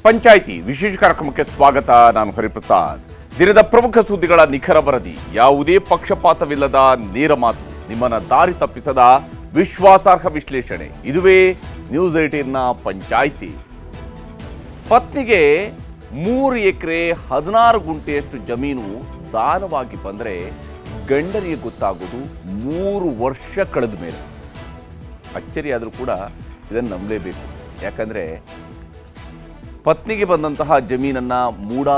ಪಂಚಾಯಿತಿ ವಿಶೇಷ ಕಾರ್ಯಕ್ರಮಕ್ಕೆ ಸ್ವಾಗತ. ನಾನು ಹರಿಪ್ರಸಾದ್. ದಿನದ ಪ್ರಮುಖ ಸುದ್ದಿಗಳ ನಿಖರ ವರದಿ, ಯಾವುದೇ ಪಕ್ಷಪಾತವಿಲ್ಲದ ನೇರ ಮಾತು, ನಿಮ್ಮನ್ನ ದಾರಿ ತಪ್ಪಿಸದ ವಿಶ್ವಾಸಾರ್ಹ ವಿಶ್ಲೇಷಣೆ. ಇದುವೇ ನ್ಯೂಸ್ 18ನ ಪಂಚಾಯಿತಿ. ಪತ್ನಿಗೆ 3 ಎಕರೆ 16 ಗುಂಟೆಯಷ್ಟು ಜಮೀನು ದಾನವಾಗಿ ಬಂದರೆ ಗಂಡನಿಗೆ ಗೊತ್ತಾಗೋದು 3 ವರ್ಷ ಕಳೆದ ಮೇಲೆ. ಅಚ್ಚರಿಯಾದರೂ ಕೂಡ ಇದನ್ನು ನಂಬಲೇಬೇಕು. ಯಾಕಂದರೆ ಪತ್ನಿಗೆ ಬಂದಂತಹ ಜಮೀನನ್ನು ಮೂಡ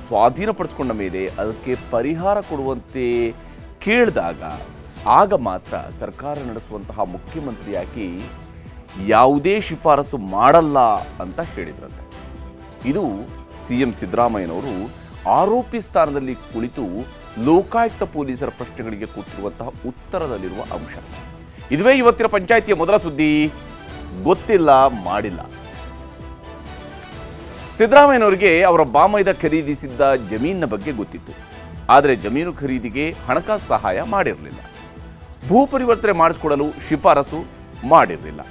ಸ್ವಾಧೀನಪಡಿಸ್ಕೊಂಡ ಮೇಲೆ ಅದಕ್ಕೆ ಪರಿಹಾರ ಕೊಡುವಂತೆ ಕೇಳಿದಾಗ ಆಗ ಮಾತ್ರ ಸರ್ಕಾರ ನಡೆಸುವಂತಹ ಮುಖ್ಯಮಂತ್ರಿಯಾಗಿ ಯಾವುದೇ ಶಿಫಾರಸು ಮಾಡಲ್ಲ ಅಂತ ಹೇಳಿದ್ರಂತೆ. ಇದು CM ಸಿದ್ದರಾಮಯ್ಯನವರು ಆರೋಪಿ ಸ್ಥಾನದಲ್ಲಿ ಕುಳಿತು ಲೋಕಾಯುಕ್ತ ಪೊಲೀಸರ ಪ್ರಶ್ನೆಗಳಿಗೆ ಕೊಟ್ಟಿರುವಂತಹ ಉತ್ತರದಲ್ಲಿರುವ ಅಂಶ. ಇದುವೇ ಇವತ್ತಿನ ಪಂಚಾಯಿತಿಯ ಮೊದಲ ಸುದ್ದಿ. ಗೊತ್ತಿಲ್ಲ, ಮಾಡಿಲ್ಲ. ಸಿದ್ದರಾಮಯ್ಯನವರಿಗೆ ಅವರ ಬಾಮೈದ ಖರೀದಿಸಿದ್ದ ಜಮೀನಿನ ಬಗ್ಗೆ ಗೊತ್ತಿತ್ತು. ಆದರೆ ಜಮೀನು ಖರೀದಿಗೆ ಹಣಕಾಸು ಸಹಾಯ ಮಾಡಿರಲಿಲ್ಲ. ಭೂ ಪರಿವರ್ತನೆ ಮಾಡಿಸಿಕೊಡಲು ಶಿಫಾರಸು ಮಾಡಿರಲಿಲ್ಲ.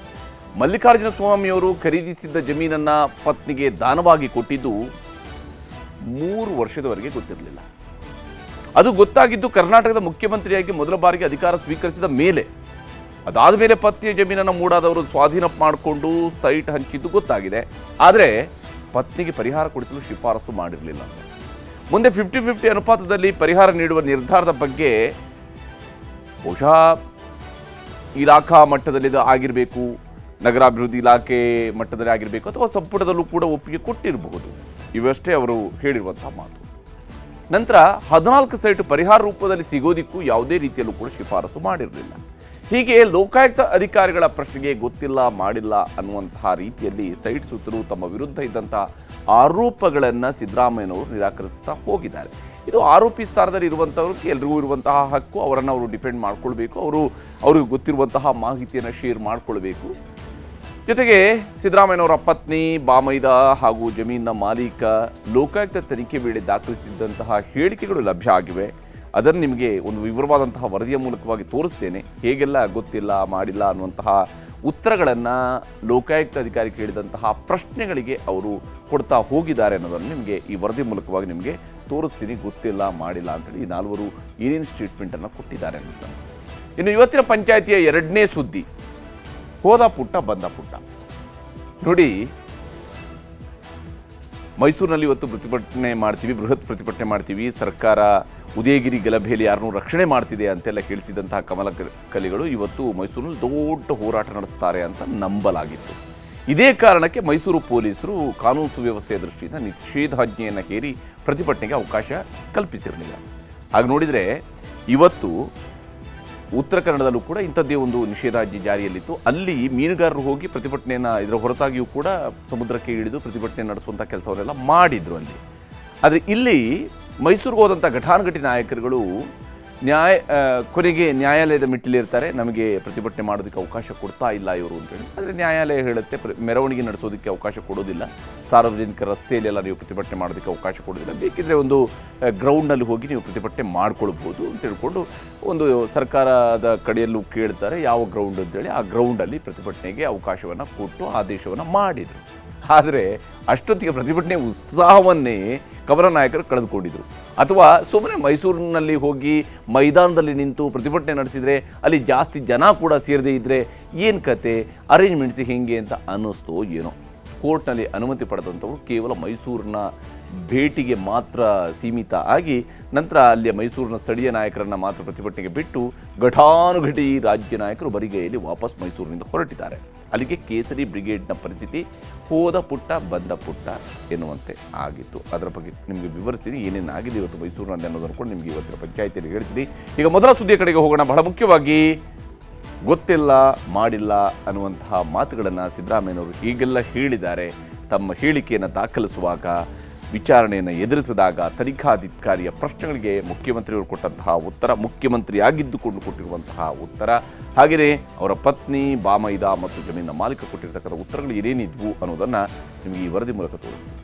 ಮಲ್ಲಿಕಾರ್ಜುನ ಸ್ವಾಮಿಯವರು ಖರೀದಿಸಿದ್ದ ಜಮೀನನ್ನು ಪತ್ನಿಗೆ ದಾನವಾಗಿ ಕೊಟ್ಟಿದ್ದು 3 ವರ್ಷದವರೆಗೆ ಗೊತ್ತಿರಲಿಲ್ಲ. ಅದು ಗೊತ್ತಾಗಿದ್ದು ಕರ್ನಾಟಕದ ಮುಖ್ಯಮಂತ್ರಿಯಾಗಿ ಮೊದಲ ಬಾರಿಗೆ ಅಧಿಕಾರ ಸ್ವೀಕರಿಸಿದ ಮೇಲೆ. ಅದಾದ ಮೇಲೆ ಪತ್ನಿಯ ಜಮೀನನ್ನು ಮೂಡಾದವರು ಸ್ವಾಧೀನ ಮಾಡಿಕೊಂಡು ಸೈಟ್ ಹಂಚಿದ್ದು ಗೊತ್ತಾಗಿದೆ. ಆದರೆ ಪತ್ನಿಗೆ ಪರಿಹಾರ ಕೊಡಿಸಲು ಶಿಫಾರಸು ಮಾಡಿರಲಿಲ್ಲ. ಮುಂದೆ 50-50 ಅನುಪಾತದಲ್ಲಿ ಪರಿಹಾರ ನೀಡುವ ನಿರ್ಧಾರದ ಬಗ್ಗೆ ಬಹುಶಃ ಇಲಾಖಾ ಮಟ್ಟದಲ್ಲಿ ಆಗಿರಬೇಕು, ನಗರಾಭಿವೃದ್ಧಿ ಇಲಾಖೆ ಮಟ್ಟದಲ್ಲಿ ಆಗಿರಬೇಕು, ಅಥವಾ ಸಂಪುಟದಲ್ಲೂ ಕೂಡ ಒಪ್ಪಿಗೆ ಕೊಟ್ಟಿರಬಹುದು. ಇವಷ್ಟೇ ಅವರು ಹೇಳಿರುವಂತಹ ಮಾತು. ನಂತರ 14 ಸೈಟ್ ಪರಿಹಾರ ರೂಪದಲ್ಲಿ ಸಿಗೋದಿಕ್ಕೂ ಯಾವುದೇ ರೀತಿಯಲ್ಲೂ ಕೂಡ ಶಿಫಾರಸು ಮಾಡಿರಲಿಲ್ಲ. ಹೀಗೆ ಲೋಕಾಯುಕ್ತ ಅಧಿಕಾರಿಗಳ ಪ್ರಶ್ನೆಗೆ ಗೊತ್ತಿಲ್ಲ, ಮಾಡಿಲ್ಲ ಅನ್ನುವಂತಹ ರೀತಿಯಲ್ಲಿ ಸೈಟ್ ಸುತ್ತಲೂ ತಮ್ಮ ವಿರುದ್ಧ ಇದ್ದಂತಹ ಆರೋಪಗಳನ್ನು ಸಿದ್ದರಾಮಯ್ಯನವರು ನಿರಾಕರಿಸ್ತಾ ಹೋಗಿದ್ದಾರೆ. ಇದು ಆರೋಪಿ ಸ್ಥಾನದಲ್ಲಿ ಇರುವಂಥವ್ರಿಗೆ ಎಲ್ರಿಗೂ ಇರುವಂತಹ ಹಕ್ಕು. ಅವರನ್ನು ಅವರು ಡಿಫೆಂಡ್ ಮಾಡ್ಕೊಳ್ಬೇಕು, ಅವ್ರಿಗೆ ಗೊತ್ತಿರುವಂತಹ ಮಾಹಿತಿಯನ್ನು ಶೇರ್ ಮಾಡಿಕೊಳ್ಬೇಕು. ಜೊತೆಗೆ ಸಿದ್ದರಾಮಯ್ಯನವರ ಪತ್ನಿ, ಬಾಮೈದ ಹಾಗೂ ಜಮೀನಿನ ಮಾಲೀಕ ಲೋಕಾಯುಕ್ತ ತನಿಖೆ ವೇಳೆ ದಾಖಲಿಸಿದಂತಹ ಹೇಳಿಕೆಗಳು ಲಭ್ಯ ಆಗಿವೆ. ಅದನ್ನು ನಿಮಗೆ ಒಂದು ವಿವರವಾದಂತಹ ವರದಿಯ ಮೂಲಕವಾಗಿ ತೋರಿಸ್ತೇನೆ. ಹೇಗೆಲ್ಲ ಗೊತ್ತಿಲ್ಲ, ಮಾಡಿಲ್ಲ ಅನ್ನುವಂತಹ ಉತ್ತರಗಳನ್ನು ಲೋಕಾಯುಕ್ತ ಅಧಿಕಾರಿ ಕೇಳಿದಂತಹ ಪ್ರಶ್ನೆಗಳಿಗೆ ಅವರು ಕೊಡ್ತಾ ಹೋಗಿದ್ದಾರೆ ಅನ್ನೋದನ್ನು ನಿಮಗೆ ಈ ವರದಿ ಮೂಲಕವಾಗಿ ನಿಮಗೆ ತೋರಿಸ್ತೀನಿ. ಗೊತ್ತಿಲ್ಲ, ಮಾಡಿಲ್ಲ ಅಂತೇಳಿ ಈ 4 ಏನೇನು ಸ್ಟೇಟ್ಮೆಂಟನ್ನು ಕೊಟ್ಟಿದ್ದಾರೆ ಅನ್ನೋದನ್ನು. ಇನ್ನು ಇವತ್ತಿನ ಪಂಚಾಯಿತಿಯ 2ನೇ ಸುದ್ದಿ, ಹೋದ ಪುಟ್ಟ ಬಂದ ಪುಟ್ಟ. ನೋಡಿ, ಮೈಸೂರಿನಲ್ಲಿ ಇವತ್ತು ಪ್ರತಿಭಟನೆ ಮಾಡ್ತೀವಿ, ಬೃಹತ್ ಪ್ರತಿಭಟನೆ ಮಾಡ್ತೀವಿ, ಸರ್ಕಾರ ಉದಯಗಿರಿ ಗಲಭೆಯಲ್ಲಿ ಯಾರನ್ನೂ ರಕ್ಷಣೆ ಮಾಡ್ತಿದೆ ಅಂತೆಲ್ಲ ಹೇಳ್ತಿದ್ದಂತಹ ಕಮಲ ಕಲಿಗಳು ಇವತ್ತು ಮೈಸೂರಿನಲ್ಲಿ ದೊಡ್ಡ ಹೋರಾಟ ನಡೆಸ್ತಾರೆ ಅಂತ ನಂಬಲಾಗಿತ್ತು. ಇದೇ ಕಾರಣಕ್ಕೆ ಮೈಸೂರು ಪೊಲೀಸರು ಕಾನೂನು ಸುವ್ಯವಸ್ಥೆಯ ದೃಷ್ಟಿಯಿಂದ ನಿಷೇಧಾಜ್ಞೆಯನ್ನು ಹೇರಿ ಪ್ರತಿಭಟನೆಗೆ ಅವಕಾಶ ಕಲ್ಪಿಸಿರಲಿಲ್ಲ. ಹಾಗೆ ನೋಡಿದರೆ ಇವತ್ತು ಉತ್ತರ ಕನ್ನಡದಲ್ಲೂ ಕೂಡ ಇಂಥದ್ದೇ ಒಂದು ನಿಷೇಧಾಜ್ಞೆ ಜಾರಿಯಲ್ಲಿತ್ತು. ಅಲ್ಲಿ ಮೀನುಗಾರರು ಹೋಗಿ ಪ್ರತಿಭಟನೆಯನ್ನು, ಇದರ ಹೊರತಾಗಿಯೂ ಕೂಡ ಸಮುದ್ರಕ್ಕೆ ಇಳಿದು ಪ್ರತಿಭಟನೆ ನಡೆಸುವಂಥ ಕೆಲಸವನ್ನೆಲ್ಲ ಮಾಡಿದರು ಅಲ್ಲಿ. ಆದರೆ ಇಲ್ಲಿ ಮೈಸೂರಿಗೆ ಹೋದಂಥ ಘಟಾನುಘಟಿ ನಾಯಕರುಗಳು ಕೊನೆಗೆ ನ್ಯಾಯಾಲಯದ ಮೆಟ್ಟಿಲಿರ್ತಾರೆ. ನಮಗೆ ಪ್ರತಿಭಟನೆ ಮಾಡೋದಕ್ಕೆ ಅವಕಾಶ ಕೊಡ್ತಾ ಇಲ್ಲ ಇವರು ಅಂತೇಳಿ. ಆದರೆ ನ್ಯಾಯಾಲಯ ಹೇಳುತ್ತೆ ಮೆರವಣಿಗೆ ನಡೆಸೋದಕ್ಕೆ ಅವಕಾಶ ಕೊಡೋದಿಲ್ಲ, ಸಾರ್ವಜನಿಕ ರಸ್ತೆಯಲ್ಲೆಲ್ಲ ನೀವು ಪ್ರತಿಭಟನೆ ಮಾಡೋದಕ್ಕೆ ಅವಕಾಶ ಕೊಡೋದಿಲ್ಲ, ಬೇಕಿದ್ರೆ ಒಂದು ಗ್ರೌಂಡ್ನಲ್ಲಿ ಹೋಗಿ ನೀವು ಪ್ರತಿಭಟನೆ ಮಾಡ್ಕೊಳ್ಬೋದು ಅಂತ ಹೇಳ್ಕೊಂಡು ಒಂದು ಸರ್ಕಾರದ ಕಡೆಯಲ್ಲೂ ಕೇಳ್ತಾರೆ ಯಾವ ಗ್ರೌಂಡ್ ಅಂತೇಳಿ. ಆ ಗ್ರೌಂಡಲ್ಲಿ ಪ್ರತಿಭಟನೆಗೆ ಅವಕಾಶವನ್ನು ಕೊಟ್ಟು ಆದೇಶವನ್ನು ಮಾಡಿದರು. ಆದರೆ ಅಷ್ಟೊತ್ತಿಗೆ ಪ್ರತಿಭಟನೆ ಉತ್ಸಾಹವನ್ನೇ ಕಮಲ ನಾಯಕರು ಕಳೆದುಕೊಂಡಿದ್ರು. ಅಥವಾ ಸುಮ್ಮನೆ ಮೈಸೂರಿನಲ್ಲಿ ಹೋಗಿ ಮೈದಾನದಲ್ಲಿ ನಿಂತು ಪ್ರತಿಭಟನೆ ನಡೆಸಿದರೆ ಅಲ್ಲಿ ಜಾಸ್ತಿ ಜನ ಕೂಡ ಸೇರದೇ ಇದ್ದರೆ ಏನು ಕತೆ, ಅರೇಂಜ್ಮೆಂಟ್ಸ್ ಹೇಗೆ ಅಂತ ಅನ್ನಿಸ್ತೋ ಏನೋ. ಕೋರ್ಟ್ನಲ್ಲಿ ಅನುಮತಿ ಪಡೆದಂಥವ್ರು ಕೇವಲ ಮೈಸೂರಿನ ಭೇಟಿಗೆ ಮಾತ್ರ ಸೀಮಿತ ಆಗಿ ನಂತರ ಅಲ್ಲಿಯ ಮೈಸೂರಿನ ಸ್ಥಳೀಯ ನಾಯಕರನ್ನು ಮಾತ್ರ ಪ್ರತಿಭಟನೆಗೆ ಬಿಟ್ಟು ಘಟಾನುಘಟಿ ರಾಜ್ಯ ನಾಯಕರು ಬರಿಗೈಯಲ್ಲಿ ವಾಪಸ್ ಮೈಸೂರಿನಿಂದ ಹೊರಟಿದ್ದಾರೆ. ಅಲ್ಲಿಗೆ ಕೇಸರಿ ಬ್ರಿಗೇಡ್ನ ಪರಿಸ್ಥಿತಿ ಹೋದ ಪುಟ್ಟ ಬಂದ ಪುಟ್ಟ ಎನ್ನುವಂತೆ ಆಗಿತ್ತು. ಅದರ ಬಗ್ಗೆ ನಿಮಗೆ ವಿವರಿಸ್ತೀನಿ ಏನೇನು ಆಗಿದೆ ಇವತ್ತು ಮೈಸೂರಿನಲ್ಲಿ ಅನ್ನೋದನ್ನು ಕೂಡ ನಿಮಗೆ ಇವತ್ತಿನ ಪಂಚಾಯಿತಿಯಲ್ಲಿ ಹೇಳ್ತೀನಿ. ಈಗ ಮೊದಲ ಸುದ್ದಿಯ ಕಡೆಗೆ ಹೋಗೋಣ. ಬಹಳ ಮುಖ್ಯವಾಗಿ ಗೊತ್ತಿಲ್ಲ, ಮಾಡಿಲ್ಲ ಅನ್ನುವಂತಹ ಮಾತುಗಳನ್ನು ಸಿದ್ದರಾಮಯ್ಯನವರು ಹೀಗೆಲ್ಲ ಹೇಳಿದ್ದಾರೆ. ತಮ್ಮ ಹೇಳಿಕೆಯನ್ನು ದಾಖಲಿಸುವಾಗ, ವಿಚಾರಣೆಯನ್ನು ಎದುರಿಸಿದಾಗ ತನಿಖಾಧಿಕಾರಿಯ ಪ್ರಶ್ನೆಗಳಿಗೆ ಮುಖ್ಯಮಂತ್ರಿಯವರು ಕೊಟ್ಟಂತಹ ಉತ್ತರ, ಮುಖ್ಯಮಂತ್ರಿಯಾಗಿದ್ದುಕೊಂಡು ಕೊಟ್ಟಿರುವಂತಹ ಉತ್ತರ, ಹಾಗೆಯೇ ಅವರ ಪತ್ನಿ, ಬಾಮೈದ ಮತ್ತು ಜಮೀನಿನ ಮಾಲೀಕ ಕೊಟ್ಟಿರ್ತಕ್ಕಂಥ ಉತ್ತರಗಳು ಏನೇನಿದ್ವು ಅನ್ನೋದನ್ನು ನಿಮಗೆ ಈ ವರದಿ ಮೂಲಕ ತೋರಿಸ್ತೀನಿ.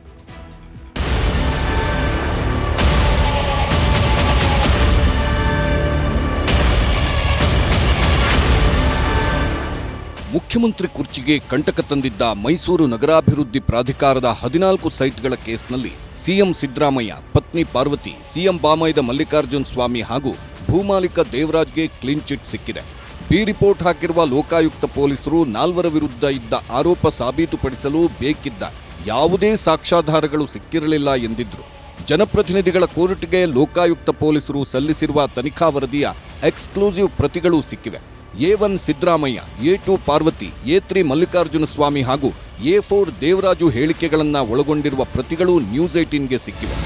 ಮುಖ್ಯಮಂತ್ರಿ ಕುರ್ಚಿಗೆ ಕಂಟಕ ತಂದಿದ್ದ ಮೈಸೂರು ನಗರಾಭಿವೃದ್ಧಿ ಪ್ರಾಧಿಕಾರದ 14 ಸೈಟ್ಗಳ ಕೇಸ್ನಲ್ಲಿ ಸಿಎಂ ಸಿದ್ದರಾಮಯ್ಯ, ಪತ್ನಿ ಪಾರ್ವತಿ, ಸಿಎಂ ಬಾಮೈದ ಮಲ್ಲಿಕಾರ್ಜುನ ಸ್ವಾಮಿ ಹಾಗೂ ಭೂಮಾಲೀಕ ದೇವರಾಜ್ಗೆ ಕ್ಲೀನ್ ಚಿಟ್ ಸಿಕ್ಕಿದೆ. ಬಿ ರಿಪೋರ್ಟ್ ಹಾಕಿರುವ ಲೋಕಾಯುಕ್ತ ಪೊಲೀಸರು 4 ವಿರುದ್ಧ ಇದ್ದ ಆರೋಪ ಸಾಬೀತುಪಡಿಸಲು ಬೇಕಿದ್ದ ಯಾವುದೇ ಸಾಕ್ಷ್ಯಾಧಾರಗಳು ಸಿಕ್ಕಿರಲಿಲ್ಲ ಎಂದಿದ್ರು. ಜನಪ್ರತಿನಿಧಿಗಳ ಕೋರ್ಟ್ಗೆ ಲೋಕಾಯುಕ್ತ ಪೊಲೀಸರು ಸಲ್ಲಿಸಿರುವ ತನಿಖಾ ವರದಿಯ ಎಕ್ಸ್ಕ್ಲೂಸಿವ್ ಪ್ರತಿಗಳು ಸಿಕ್ಕಿವೆ. A1 Siddaramaiah, A2 Parvathi, A3 Mallikarjuna Swamy ಹಾಗೂ A4 ದೇವರಾಜು ಹೇಳಿಕೆಗಳನ್ನು ಒಳಗೊಂಡಿರುವ ಪ್ರತಿಗಳು ನ್ಯೂಸ್ 18ಗೆ ಸಿಕ್ಕಿವೆ.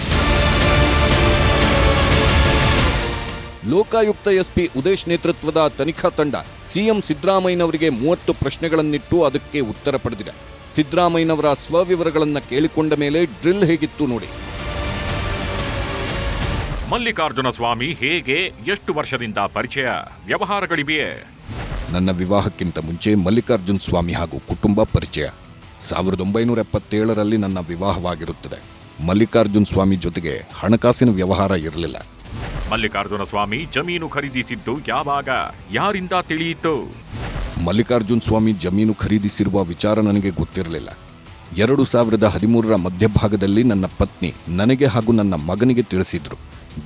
ಲೋಕಾಯುಕ್ತ ಎಸ್ಪಿ ಉದೇಶ್ ನೇತೃತ್ವದ ತನಿಖಾ ತಂಡ ಸಿಎಂ ಸಿದ್ದರಾಮಯ್ಯನವರಿಗೆ 30 ಪ್ರಶ್ನೆಗಳನ್ನಿಟ್ಟು ಅದಕ್ಕೆ ಉತ್ತರ ಪಡೆದಿದೆ. ಸಿದ್ದರಾಮಯ್ಯನವರ ಸ್ವವಿವರಗಳನ್ನು ಕೇಳಿಕೊಂಡ ಮೇಲೆ ಡ್ರಿಲ್ ಹೇಗಿತ್ತು ನೋಡಿ. ಮಲ್ಲಿಕಾರ್ಜುನ ಸ್ವಾಮಿ ಹೇಗೆ, ಎಷ್ಟು ವರ್ಷದಿಂದ ಪರಿಚಯ, ವ್ಯವಹಾರಗಳಿವೆಯೇ? ನನ್ನ ವಿವಾಹಕ್ಕಿಂತ ಮುಂಚೆ ಮಲ್ಲಿಕಾರ್ಜುನ ಸ್ವಾಮಿ ಹಾಗೂ ಕುಟುಂಬ ಪರಿಚಯ. 1977ರಲ್ಲಿ ನನ್ನ ವಿವಾಹವಾಗಿರುತ್ತದೆ. ಮಲ್ಲಿಕಾರ್ಜುನ ಸ್ವಾಮಿ ಜೊತೆಗೆ ಹಣಕಾಸಿನ ವ್ಯವಹಾರ ಇರಲಿಲ್ಲ. ಮಲ್ಲಿಕಾರ್ಜುನ ಸ್ವಾಮಿ ಜಮೀನು ಖರೀದಿಸಿದ್ದು ಯಾವಾಗ, ಯಾರಿಂದ ತಿಳಿಯಿತು? ಮಲ್ಲಿಕಾರ್ಜುನ ಸ್ವಾಮಿ ಜಮೀನು ಖರೀದಿಸಿರುವ ವಿಚಾರ ನನಗೆ ಗೊತ್ತಿರಲಿಲ್ಲ. 2013ರ ಮಧ್ಯಭಾಗದಲ್ಲಿ ನನ್ನ ಪತ್ನಿ ನನಗೆ ಹಾಗೂ ನನ್ನ ಮಗನಿಗೆ ತಿಳಿಸಿದ್ರು.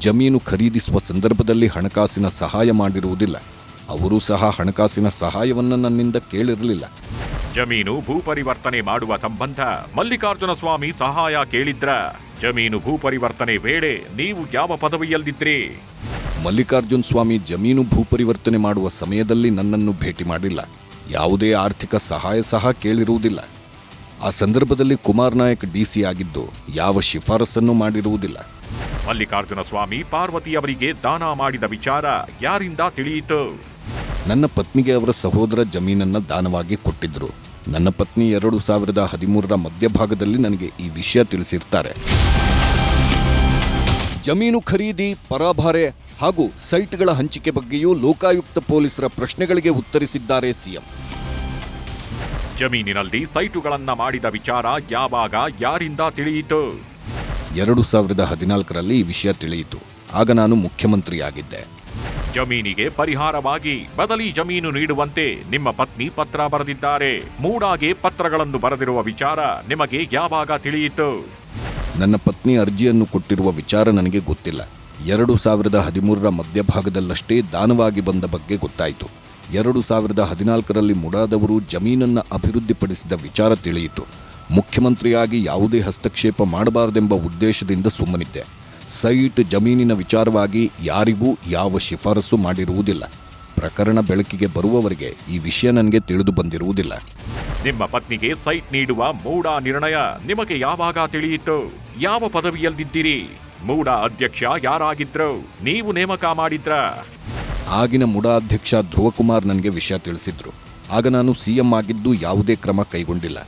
ಜಮೀನು ಖರೀದಿಸುವ ಸಂದರ್ಭದಲ್ಲಿ ಹಣಕಾಸಿನ ಸಹಾಯ ಮಾಡಿರುವುದಿಲ್ಲ. ಅವರು ಸಹ ಹಣಕಾಸಿನ ಸಹಾಯವನ್ನು ನನ್ನಿಂದ ಕೇಳಿರಲಿಲ್ಲ. ಜಮೀನು ಭೂಪರಿವರ್ತನೆ ಮಾಡುವ ಸಂಬಂಧ ಮಲ್ಲಿಕಾರ್ಜುನ ಸ್ವಾಮಿ ಸಹಾಯ ಕೇಳಿದ್ರ? ಜಮೀನು ಭೂಪರಿವರ್ತನೆ ವೇಳೆ ನೀವು ಯಾವ ಪದವಿಯಲ್ಲಿದ್ರಿ? ಮಲ್ಲಿಕಾರ್ಜುನ ಸ್ವಾಮಿ ಜಮೀನು ಭೂಪರಿವರ್ತನೆ ಮಾಡುವ ಸಮಯದಲ್ಲಿ ನನ್ನನ್ನು ಭೇಟಿ ಮಾಡಿಲ್ಲ. ಯಾವುದೇ ಆರ್ಥಿಕ ಸಹಾಯ ಸಹ ಕೇಳಿರುವುದಿಲ್ಲ. ಆ ಸಂದರ್ಭದಲ್ಲಿ ಕುಮಾರ್ ನಾಯಕ್ DC ಆಗಿದ್ದು ಯಾವ ಶಿಫಾರಸನ್ನು ಮಾಡಿರುವುದಿಲ್ಲ. ಮಲ್ಲಿಕಾರ್ಜುನ ಸ್ವಾಮಿ ಪಾರ್ವತಿಯವರಿಗೆ ದಾನ ಮಾಡಿದ ವಿಚಾರ ಯಾರಿಂದ ತಿಳಿಯಿತು? ನನ್ನ ಪತ್ನಿಗೆ ಅವರ ಸಹೋದರ ಜಮೀನನ್ನ ದಾನವಾಗಿ ಕೊಟ್ಟಿದ್ರು. ನನ್ನ ಪತ್ನಿ 2013ರ ಮಧ್ಯಭಾಗದಲ್ಲಿ ನನಗೆ ಈ ವಿಷಯ ತಿಳಿಸಿರ್ತಾರೆ. ಜಮೀನು ಖರೀದಿ, ಪರಭಾರೆ ಹಾಗೂ ಸೈಟ್ಗಳ ಹಂಚಿಕೆ ಬಗ್ಗೆಯೂ ಲೋಕಾಯುಕ್ತ ಪೊಲೀಸರ ಪ್ರಶ್ನೆಗಳಿಗೆ ಉತ್ತರಿಸಿದ್ದಾರೆ ಸಿಎಂ. ಜಮೀನಿನಲ್ಲಿ ಸೈಟುಗಳನ್ನ ಮಾಡಿದ ವಿಚಾರ ಯಾವಾಗ, ಯಾರಿಂದ ತಿಳಿಯಿತು? 2014ರಲ್ಲಿ ಈ ವಿಷಯ ತಿಳಿಯಿತು. ಆಗ ನಾನು ಮುಖ್ಯಮಂತ್ರಿಯಾಗಿದ್ದೆ. ಜಮೀನಿಗೆ ಪರಿಹಾರವಾಗಿ ಬದಲಿ ಜಮೀನು ನೀಡುವಂತೆ ನಿಮ್ಮ ಪತ್ನಿ ಪತ್ರ ಬರೆದಿದ್ದಾರೆ. ಮೂಡಾಗೆ ಪತ್ರಗಳನ್ನು ಬರೆದಿರುವ ವಿಚಾರ ನಿಮಗೆ ಯಾವಾಗ ತಿಳಿಯಿತು? ನನ್ನ ಪತ್ನಿ ಅರ್ಜಿಯನ್ನು ಕೊಟ್ಟಿರುವ ವಿಚಾರ ನನಗೆ ಗೊತ್ತಿಲ್ಲ. 2013ರ ಮಧ್ಯಭಾಗದಲ್ಲಷ್ಟೇ ದಾನವಾಗಿ ಬಂದ ಬಗ್ಗೆ ಗೊತ್ತಾಯಿತು. 2014ರಲ್ಲಿ ಮುಡಾದವರು ಜಮೀನನ್ನು ಅಭಿವೃದ್ಧಿಪಡಿಸಿದ ವಿಚಾರ ತಿಳಿಯಿತು. ಮುಖ್ಯಮಂತ್ರಿಯಾಗಿ ಯಾವುದೇ ಹಸ್ತಕ್ಷೇಪ ಮಾಡಬಾರದೆಂಬ ಉದ್ದೇಶದಿಂದ ಸುಮ್ಮನಿದ್ದೆ. ಸೈಟ್, ಜಮೀನಿನ ವಿಚಾರವಾಗಿ ಯಾರಿಗೂ ಯಾವ ಶಿಫಾರಸು ಮಾಡಿರುವುದಿಲ್ಲ. ಪ್ರಕರಣ ಬೆಳಕಿಗೆ ಬರುವವರೆಗೆ ಈ ವಿಷಯ ನನಗೆ ತಿಳಿದು ಬಂದಿರುವುದಿಲ್ಲ. ನಿಮ್ಮ ಪತ್ನಿಗೆ ಸೈಟ್ ನೀಡುವ ಮೂಡಾ ನಿರ್ಣಯ ನಿಮಗೆ ಯಾವಾಗ ತಿಳಿಯಿತು? ಯಾವ ಪದವಿಯಲ್ಲಿದ್ದೀರಿ? ಮೂಡಾ ಅಧ್ಯಕ್ಷ ಯಾರಾಗಿದ್ರು? ನೀವು ನೇಮಕ ಮಾಡಿದ್ರ? ಆಗಿನ ಮುಡಾ ಅಧ್ಯಕ್ಷ ಧ್ರುವಕುಮಾರ್ ನನಗೆ ವಿಷಯ ತಿಳಿಸಿದ್ರು. ಆಗ ನಾನು ಸಿಎಂ ಆಗಿದ್ದು ಯಾವುದೇ ಕ್ರಮ ಕೈಗೊಂಡಿಲ್ಲ.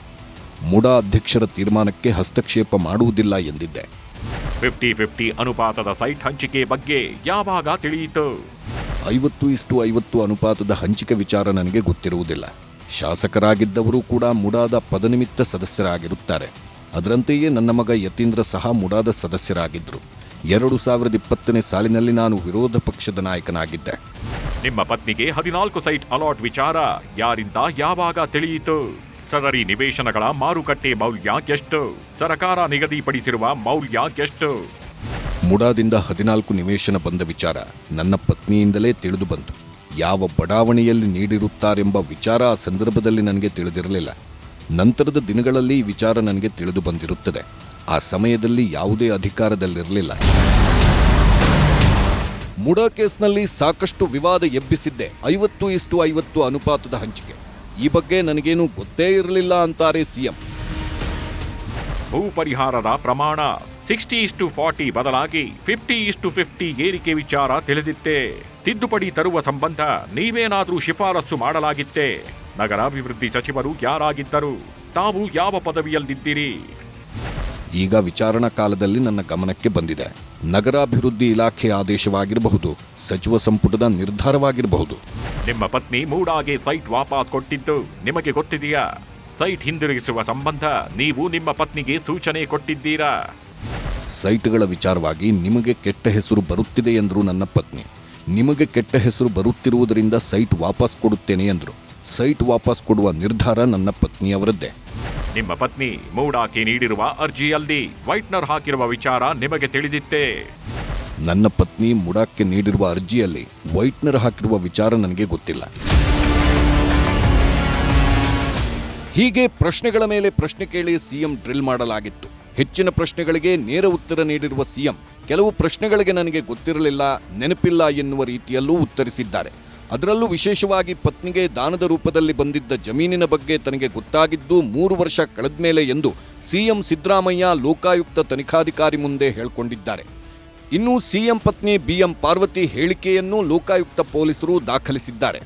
ಮುಡಾ ಅಧ್ಯಕ್ಷರ ತೀರ್ಮಾನಕ್ಕೆ ಹಸ್ತಕ್ಷೇಪ ಮಾಡುವುದಿಲ್ಲ ಎಂದಿದ್ದೆ. 50-50 ಅನುಪಾತದ ಸೈಟ್ ಹಂಚಿಕೆ ಬಗ್ಗೆ ಯಾವಾಗ ತಿಳಿಯಿತು? 50:50 ಅನುಪಾತದ ಹಂಚಿಕೆ ವಿಚಾರ ನನಗೆ ಗೊತ್ತಿರುವುದಿಲ್ಲ. ಶಾಸಕರಾಗಿದ್ದವರು ಕೂಡ ಮುಡಾದ ಪದನಿಮಿತ್ತ ಸದಸ್ಯರಾಗಿರುತ್ತಾರೆ. ಅದರಂತೆಯೇ ನನ್ನ ಮಗ ಯತೀಂದ್ರ ಸಹ ಮುಡಾದ ಸದಸ್ಯರಾಗಿದ್ದರು. 2020ನೇ ಸಾಲಿನಲ್ಲಿ ನಾನು ವಿರೋಧ ಪಕ್ಷದ ನಾಯಕನಾಗಿದ್ದೆ. ನಿಮ್ಮ ಪತ್ನಿಗೆ 14 ಸೈಟ್ ಅಲಾಟ್ ವಿಚಾರ ಯಾರಿಂದ ಯಾವಾಗ ತಿಳಿಯಿತು? ಸದರಿ ನಿವೇಶನಗಳ ಮಾರುಕಟ್ಟೆ ಮೌಲ್ಯ ಎಷ್ಟು? ಸರ್ಕಾರ ನಿಗದಿಪಡಿಸಿರುವ ಮೌಲ್ಯ ಎಷ್ಟು? ಮುಡಾದಿಂದ 14 ನಿವೇಶನ ಬಂದ ವಿಚಾರ ನನ್ನ ಪತ್ನಿಯಿಂದಲೇ ತಿಳಿದು ಬಂತು. ಯಾವ ಬಡಾವಣೆಯಲ್ಲಿ ನೀಡಿರುತ್ತಾರೆಂಬ ವಿಚಾರ ಆ ಸಂದರ್ಭದಲ್ಲಿ ನನಗೆ ತಿಳಿದಿರಲಿಲ್ಲ. ನಂತರದ ದಿನಗಳಲ್ಲಿ ಈ ವಿಚಾರ ನನಗೆ ತಿಳಿದು ಬಂದಿರುತ್ತದೆ. ಆ ಸಮಯದಲ್ಲಿ ಯಾವುದೇ ಅಧಿಕಾರದಲ್ಲಿರಲಿಲ್ಲ. ಮುಡಾ ಕೇಸ್ನಲ್ಲಿ ಸಾಕಷ್ಟು ವಿವಾದ ಎಬ್ಬಿಸಿದ್ದೆ 50:50 ಅನುಪಾತದ ಹಂಚಿಕೆ. ಈ ಬಗ್ಗೆ ನನಗೇನು ಗೊತ್ತೇ ಇರಲಿಲ್ಲ ಅಂತಾರೆ ಸಿಎಂ. ಭೂ ಪರಿಹಾರದ ಪ್ರಮಾಣ 60:40 ಬದಲಾಗಿ 50:50 ಏರಿಕೆ ವಿಚಾರ ತಿಳಿದಿತ್ತೆ. ತಿದ್ದುಪಡಿ ತರುವ ಸಂಬಂಧ ನೀವೇನಾದ್ರೂ ಶಿಫಾರಸು ಮಾಡಲಾಗಿತ್ತೆ? ನಗರಾಭಿವೃದ್ಧಿ ಸಚಿವರು ಯಾರಾಗಿದ್ದರು? ತಾವು ಯಾವ ಪದವಿಯಲ್ಲಿದ್ದೀರಿ? ಈಗ ವಿಚಾರಣಾ ಕಾಲದಲ್ಲಿ ನನ್ನ ಗಮನಕ್ಕೆ ಬಂದಿದೆ. ನಗರಾಭಿವೃದ್ಧಿ ಇಲಾಖೆ ಆದೇಶವಾಗಿರಬಹುದು, ಸಚಿವ ಸಂಪುಟದ ನಿರ್ಧಾರವಾಗಿರಬಹುದು. ನಿಮ್ಮ ಪತ್ನಿ ಮೂಡಾಗೆ ಸೈಟ್ ವಾಪಸ್ ಕೊಟ್ಟಿದ್ದು ನಿಮಗೆ ಗೊತ್ತಿದೆಯಾ? ಸೈಟ್ ಹಿಂದಿರುಗಿಸುವ ಸಂಬಂಧ ನೀವು ನಿಮ್ಮ ಪತ್ನಿಗೆ ಸೂಚನೆ ಕೊಟ್ಟಿದ್ದೀರಾ? ಸೈಟ್ಗಳ ವಿಚಾರವಾಗಿ ನಿಮಗೆ ಕೆಟ್ಟ ಹೆಸರು ಬರುತ್ತಿದೆ ಎಂದರು ನನ್ನ ಪತ್ನಿ. ನಿಮಗೆ ಕೆಟ್ಟ ಹೆಸರು ಬರುತ್ತಿರುವುದರಿಂದ ಸೈಟ್ ವಾಪಸ್ ಕೊಡುತ್ತೇನೆ ಎಂದರು. ಸೈಟ್ ವಾಪಸ್ ಕೊಡುವ ನಿರ್ಧಾರ ನನ್ನ ಪತ್ನಿಯವರದ್ದೇ. ನಿಮ್ಮ ಪತ್ನಿ ಮೂಡಾಕ್ಕೆ ನೀಡಿರುವ ಅರ್ಜಿಯಲ್ಲಿ ವೈಟ್ನರ್ ಹಾಕಿರುವ ವಿಚಾರ ನಿಮಗೆ ತಿಳಿದಿತ್ತೇ? ನನ್ನ ಪತ್ನಿ ಮುಡಾಕ್ಕೆ ನೀಡಿರುವ ಅರ್ಜಿಯಲ್ಲಿ ವೈಟ್ನರ್ ಹಾಕಿರುವ ವಿಚಾರ ನನಗೆ ಗೊತ್ತಿಲ್ಲ. ಹೀಗೆ ಪ್ರಶ್ನೆಗಳ ಮೇಲೆ ಪ್ರಶ್ನೆ ಕೇಳಿ ಸಿಎಂ ಡ್ರಿಲ್ ಮಾಡಲಾಗಿತ್ತು. ಹೆಚ್ಚಿನ ಪ್ರಶ್ನೆಗಳಿಗೆ ನೇರ ಉತ್ತರ ನೀಡಿರುವ ಸಿಎಂ ಕೆಲವು ಪ್ರಶ್ನೆಗಳಿಗೆ ನನಗೆ ಗೊತ್ತಿರಲಿಲ್ಲ, ನೆನಪಿಲ್ಲ ಎನ್ನುವ ರೀತಿಯಲ್ಲೂ ಉತ್ತರಿಸಿದ್ದಾರೆ. ಅದರಲ್ಲೂ ವಿಶೇಷವಾಗಿ ಪತ್ನಿಗೆ ದಾನದ ರೂಪದಲ್ಲಿ ಬಂದಿದ್ದ ಜಮೀನಿನ ಬಗ್ಗೆ ತನಗೆ ಗೊತ್ತಾಗಿದ್ದು 3 ವರ್ಷ ಕಳೆದ್ಮೇಲೆ ಎಂದು ಸಿಎಂ ಸಿದ್ದರಾಮಯ್ಯ ಲೋಕಾಯುಕ್ತ ತನಿಖಾಧಿಕಾರಿ ಮುಂದೆ ಹೇಳಿಕೊಂಡಿದ್ದಾರೆ. ಇನ್ನು ಸಿಎಂ ಪತ್ನಿ ಬಿಎಂ ಪಾರ್ವತಿ ಹೇಳಿಕೆಯನ್ನು ಲೋಕಾಯುಕ್ತ ಪೊಲೀಸರು ದಾಖಲಿಸಿದ್ದಾರೆ.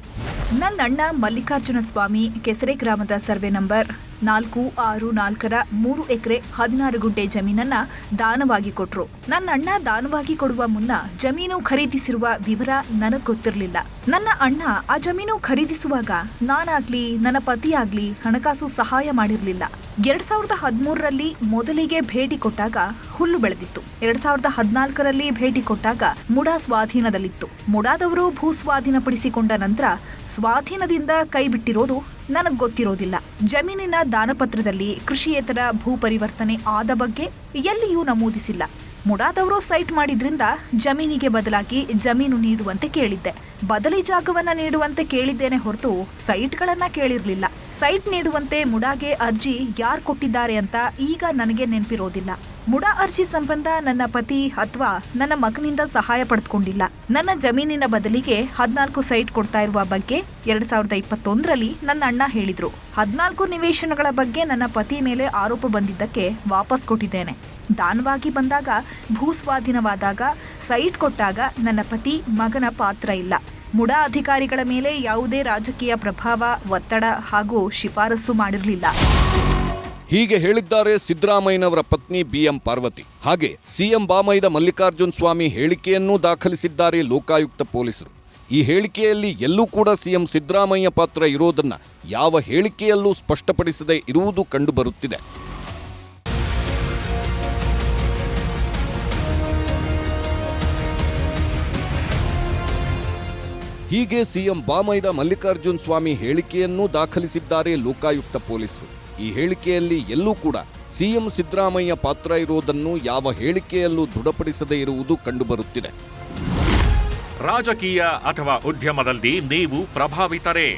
ನನ್ನ ಅಣ್ಣ ಮಲ್ಲಿಕಾರ್ಜುನ ಸ್ವಾಮಿ ಕೆಸರೆ ಗ್ರಾಮದ ಸರ್ವೆ ನಂಬರ್ 464ರ 3 ಎಕರೆ 16 ಗುಂಟೆ ಜಮೀನನ್ನ ದಾನವಾಗಿ ಕೊಟ್ರು. ನನ್ನ ಅಣ್ಣ ದಾನವಾಗಿ ಕೊಡುವ ಮುನ್ನ ಜಮೀನು ಖರೀದಿಸಿರುವ ವಿವರ ನನಗ್ ಗೊತ್ತಿರಲಿಲ್ಲ. ನನ್ನ ಅಣ್ಣ ಆ ಜಮೀನು ಖರೀದಿಸುವಾಗ ನಾನಾಗ್ಲಿ ನನ್ನ ಪತಿಯಾಗ್ಲಿ ಹಣಕಾಸು ಸಹಾಯ ಮಾಡಿರಲಿಲ್ಲ. 2013ರಲ್ಲಿ ಮೊದಲಿಗೆ ಭೇಟಿ ಕೊಟ್ಟಾಗ ಹುಲ್ಲು ಬೆಳೆದಿತ್ತು. 2014ರಲ್ಲಿ ಭೇಟಿ ಕೊಟ್ಟಾಗ ಮುಡಾ ಸ್ವಾಧೀನದಲ್ಲಿತ್ತು. ಮುಡಾದವರು ಭೂ ಸ್ವಾಧೀನಪಡಿಸಿಕೊಂಡ ನಂತರ ಸ್ವಾಧೀನದಿಂದ ಕೈ ಬಿಟ್ಟಿರೋದು ನನಗ್ ಗೊತ್ತಿರೋದಿಲ್ಲ. ಜಮೀನಿನ ದಾನಪತ್ರದಲ್ಲಿ ಕೃಷಿಯೇತರ ಭೂ ಪರಿವರ್ತನೆ ಆದ ಬಗ್ಗೆ ಎಲ್ಲಿಯೂ ನಮೂದಿಸಿಲ್ಲ. ಮುಡಾದವರು ಸೈಟ್ ಮಾಡಿದ್ರಿಂದ ಜಮೀನಿಗೆ ಬದಲಾಗಿ ಜಮೀನು ನೀಡುವಂತೆ ಕೇಳಿದ್ದೆ. ಬದಲಿ ಜಾಗವನ್ನ ನೀಡುವಂತೆ ಕೇಳಿದ್ದೇನೆ ಹೊರತು ಸೈಟ್ಗಳನ್ನ ಕೇಳಿರ್ಲಿಲ್ಲ. ಸೈಟ್ ನೀಡುವಂತೆ ಮುಡಾಗೆ ಅರ್ಜಿ ಯಾರು ಕೊಟ್ಟಿದ್ದಾರೆ ಅಂತ ಈಗ ನನಗೆ ನೆನಪಿರೋದಿಲ್ಲ. ಮುಡಾ ಅರ್ಜಿ ಸಂಬಂಧ ನನ್ನ ಪತಿ ಅಥವಾ ನನ್ನ ಮಗನಿಂದ ಸಹಾಯ ಪಡೆದುಕೊಂಡಿಲ್ಲ. ನನ್ನ ಜಮೀನಿನ ಬದಲಿಗೆ 14 ಸೈಟ್ ಕೊಡ್ತಾ ಇರುವ ಬಗ್ಗೆ 2021ರಲ್ಲಿ ನನ್ನ ಅಣ್ಣ ಹೇಳಿದ್ರು. 14 ನಿವೇಶನಗಳ ಬಗ್ಗೆ ನನ್ನ ಪತಿ ಮೇಲೆ ಆರೋಪ ಬಂದಿದ್ದಕ್ಕೆ ವಾಪಸ್ ಕೊಟ್ಟಿದ್ದೇನೆ. ದಾನವಾಗಿ ಬಂದಾಗ ಭೂ ಸ್ವಾಧೀನವಾದಾಗ ಸೈಟ್ ಕೊಟ್ಟಾಗ ನನ್ನ ಪತಿ ಮಗನ ಪಾತ್ರ ಇಲ್ಲ. ಮುಡಾ ಅಧಿಕಾರಿಗಳ ಮೇಲೆ ಯಾವುದೇ ರಾಜಕೀಯ ಪ್ರಭಾವ, ಒತ್ತಡ ಹಾಗೂ ಶಿಫಾರಸು ಮಾಡಿರಲಿಲ್ಲ. ಹೀಗೆ ಹೇಳಿದ್ದಾರೆ ಸಿದ್ದರಾಮಯ್ಯನವರ ಪತ್ನಿ ಬಿಎಂ ಪಾರ್ವತಿ. ಹಾಗೆ ಸಿಎಂ ಬಾಮೈದ ಮಲ್ಲಿಕಾರ್ಜುನ್ ಸ್ವಾಮಿ ಹೇಳಿಕೆಯನ್ನೂ ದಾಖಲಿಸಿದ್ದಾರೆ ಲೋಕಾಯುಕ್ತ ಪೊಲೀಸರು. ಈ ಹೇಳಿಕೆಯಲ್ಲಿ ಎಲ್ಲೂ ಕೂಡ ಸಿಎಂ ಸಿದ್ದರಾಮಯ್ಯ ಪಾತ್ರ ಇರೋದನ್ನ ಯಾವ ಹೇಳಿಕೆಯಲ್ಲೂ ಸ್ಪಷ್ಟಪಡಿಸದೇ ಇರುವುದು ಕಂಡುಬರುತ್ತಿದೆ. ಹೀಗೆ ಸಿಎಂ ಬಾಮೈದ ಮಲ್ಲಿಕಾರ್ಜುನ್ ಸ್ವಾಮಿ ಹೇಳಿಕೆಯನ್ನೂ ದಾಖಲಿಸಿದ್ದಾರೆ ಲೋಕಾಯುಕ್ತ ಪೊಲೀಸರು. ಈ ಹೇಳಿಕೆಯಲ್ಲಿ ಎಲ್ಲೂ ಕೂಡ ಸಿಎಂ ಸಿದ್ದರಾಮಯ್ಯ ಪಾತ್ರ ಇರುವುದನ್ನು ಯಾವ ಹೇಳಿಕೆಯಲ್ಲೂ ದೃಢಪಡಿಸದೇ ಇರುವುದು ಕಂಡುಬರುತ್ತಿದೆ. ರಾಜಕೀಯ ಅಥವಾ ಉದ್ಯಮದಲ್ಲಿ ನೀವು ಪ್ರಭಾವಿತರೇ?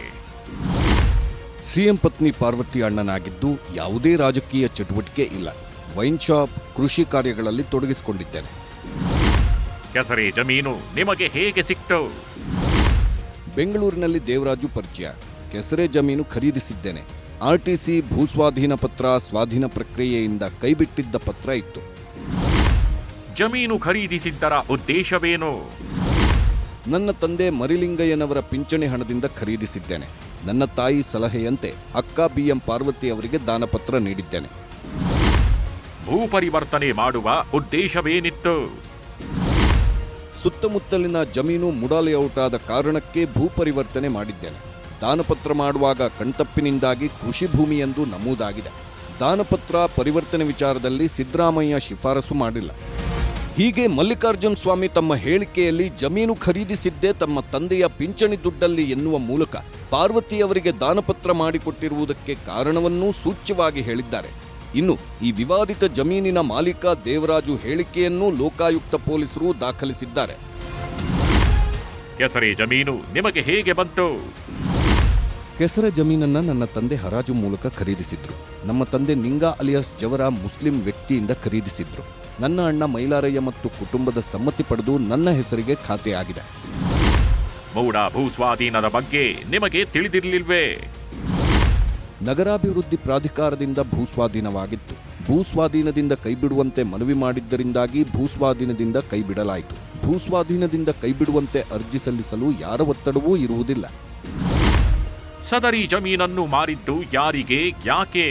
ಸಿಎಂ ಪತ್ನಿ ಪಾರ್ವತಿ ಅಣ್ಣನಾಗಿದ್ದು ಯಾವುದೇ ರಾಜಕೀಯ ಚಟುವಟಿಕೆ ಇಲ್ಲ. ವೈನ್ ಶಾಪ್, ಕೃಷಿ ಕಾರ್ಯಗಳಲ್ಲಿ ತೊಡಗಿಸಿಕೊಂಡಿದ್ದೇನೆ. ಕೆಸರೆ ಜಮೀನು ನಿಮಗೆ ಹೇಗೆ ಸಿಕ್ತು? ಬೆಂಗಳೂರಿನಲ್ಲಿ ದೇವರಾಜು ಪರಿಚಯ. ಕೆಸರೆ ಜಮೀನು ಖರೀದಿಸಿದ್ದೇನೆ. ಆರ್ಟಿಸಿ ಭೂಸ್ವಾಧೀನ ಪತ್ರ ಸ್ವಾಧೀನ ಪ್ರಕ್ರಿಯೆಯಿಂದ ಕೈಬಿಟ್ಟಿದ್ದ ಪತ್ರ ಇತ್ತು. ಜಮೀನು ಖರೀದಿಸಿದ್ದರ ಉದ್ದೇಶವೇನು? ನನ್ನ ತಂದೆ ಮರಿಲಿಂಗಯ್ಯನವರ ಪಿಂಚಣಿ ಹಣದಿಂದ ಖರೀದಿಸಿದ್ದೇನೆ. ನನ್ನ ತಾಯಿ ಸಲಹೆಯಂತೆ ಅಕ್ಕ ಬಿಎಂ ಪಾರ್ವತಿ ಅವರಿಗೆ ದಾನಪತ್ರ ನೀಡಿದ್ದೇನೆ. ಭೂ ಪರಿವರ್ತನೆ ಮಾಡುವ ಉದ್ದೇಶವೇನಿತ್ತು? ಸುತ್ತಮುತ್ತಲಿನ ಜಮೀನು ಮುಡಾ ಲೇಔಟ್ ಆದ ಕಾರಣಕ್ಕೆ ಭೂ ಪರಿವರ್ತನೆ ಮಾಡಿದ್ದೇನೆ. ದಾನಪತ್ರ ಮಾಡುವಾಗ ಕಣ್ತಪ್ಪಿನಿಂದಾಗಿ ಕೃಷಿ ಭೂಮಿ ಎಂದು ನಮೂದಾಗಿದೆ. ದಾನಪತ್ರ ಪರಿವರ್ತನೆ ವಿಚಾರದಲ್ಲಿ ಸಿದ್ದರಾಮಯ್ಯ ಶಿಫಾರಸು ಮಾಡಿಲ್ಲ. ಹೀಗೆ ಮಲ್ಲಿಕಾರ್ಜುನ್ ಸ್ವಾಮಿ ತಮ್ಮ ಹೇಳಿಕೆಯಲ್ಲಿ ಜಮೀನು ಖರೀದಿಸಿದ್ದೇ ತಮ್ಮ ತಂದೆಯ ಪಿಂಚಣಿ ದುಡ್ಡಲ್ಲಿ ಎನ್ನುವ ಮೂಲಕ ಪಾರ್ವತಿಯವರಿಗೆ ದಾನಪತ್ರ ಮಾಡಿಕೊಟ್ಟಿರುವುದಕ್ಕೆ ಕಾರಣವನ್ನೂ ಸೂಚ್ಯವಾಗಿ ಹೇಳಿದ್ದಾರೆ. ಇನ್ನು ಈ ವಿವಾದಿತ ಜಮೀನಿನ ಮಾಲೀಕ ದೇವರಾಜು ಹೇಳಿಕೆಯನ್ನೂ ಲೋಕಾಯುಕ್ತ ಪೊಲೀಸರು ದಾಖಲಿಸಿದ್ದಾರೆ. ಕೆಸರೆ ಜಮೀನು ನಿಮಗೆ ಹೇಗೆ ಬಂತು? ಕೆಸರೆ ಜಮೀನನ್ನ ನನ್ನ ತಂದೆ ಹರಾಜು ಮೂಲಕ ಖರೀದಿಸಿದ್ರು. ನಮ್ಮ ತಂದೆ ನಿಂಗಾ ಅಲಿಯಾಸ್ ಜವರ ಮುಸ್ಲಿಂ ವ್ಯಕ್ತಿಯಿಂದ ಖರೀದಿಸಿದ್ರು. ನನ್ನ ಅಣ್ಣ ಮೈಲಾರಯ್ಯ ಮತ್ತು ಕುಟುಂಬದ ಸಮ್ಮತಿ ಪಡೆದು ನನ್ನ ಹೆಸರಿಗೆ ಖಾತೆಯಾಗಿದೆ. ಮೂಡಾ ಭೂ ಸ್ವಾಧೀನದ ಬಗ್ಗೆ ನಿಮಗೆ ತಿಳಿದಿರಲಿಲ್ವೇ? ನಗರಾಭಿವೃದ್ಧಿ ಪ್ರಾಧಿಕಾರದಿಂದ ಭೂಸ್ವಾಧೀನವಾಗಿತ್ತು. ಭೂಸ್ವಾಧೀನದಿಂದ ಕೈಬಿಡುವಂತೆ ಮನವಿ ಮಾಡಿದ್ದರಿಂದಾಗಿ ಭೂಸ್ವಾಧೀನದಿಂದ ಕೈಬಿಡಲಾಯಿತು. ಭೂಸ್ವಾಧೀನದಿಂದ ಕೈಬಿಡುವಂತೆ ಅರ್ಜಿ ಸಲ್ಲಿಸಲು ಯಾರ ಒತ್ತಡವೂ ಇರುವುದಿಲ್ಲ. ಸದರಿ ಜಮೀನನ್ನು ಮಾರಿದ್ದು ಯಾರಿಗೆ, ಯಾಕೆ?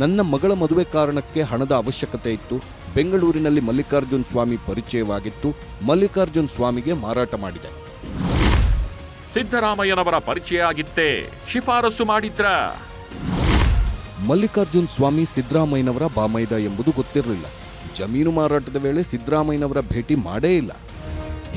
ನನ್ನ ಮಗಳ ಮದುವೆ ಕಾರಣಕ್ಕೆ ಹಣದ ಅವಶ್ಯಕತೆ ಇತ್ತು. ಬೆಂಗಳೂರಿನಲ್ಲಿ ಮಲ್ಲಿಕಾರ್ಜುನ್ ಸ್ವಾಮಿ ಪರಿಚಯವಾಗಿತ್ತು. ಮಲ್ಲಿಕಾರ್ಜುನ್ ಸ್ವಾಮಿಗೆ ಮಾರಾಟ ಮಾಡಿದೆ. ಸಿದ್ದರಾಮಯ್ಯನವರ ಪರಿಚಯ ಆಗಿತ್ತೇ, ಶಿಫಾರಸು ಮಾಡಿದ್ರ? ಮಲ್ಲಿಕಾರ್ಜುನ್ ಸ್ವಾಮಿ ಸಿದ್ದರಾಮಯ್ಯನವರ ಬಾಮೈದ ಎಂಬುದು ಗೊತ್ತಿರಲಿಲ್ಲ. ಜಮೀನು ಮಾರಾಟದ ವೇಳೆ ಸಿದ್ದರಾಮಯ್ಯನವರ ಭೇಟಿ ಮಾಡೇ ಇಲ್ಲ.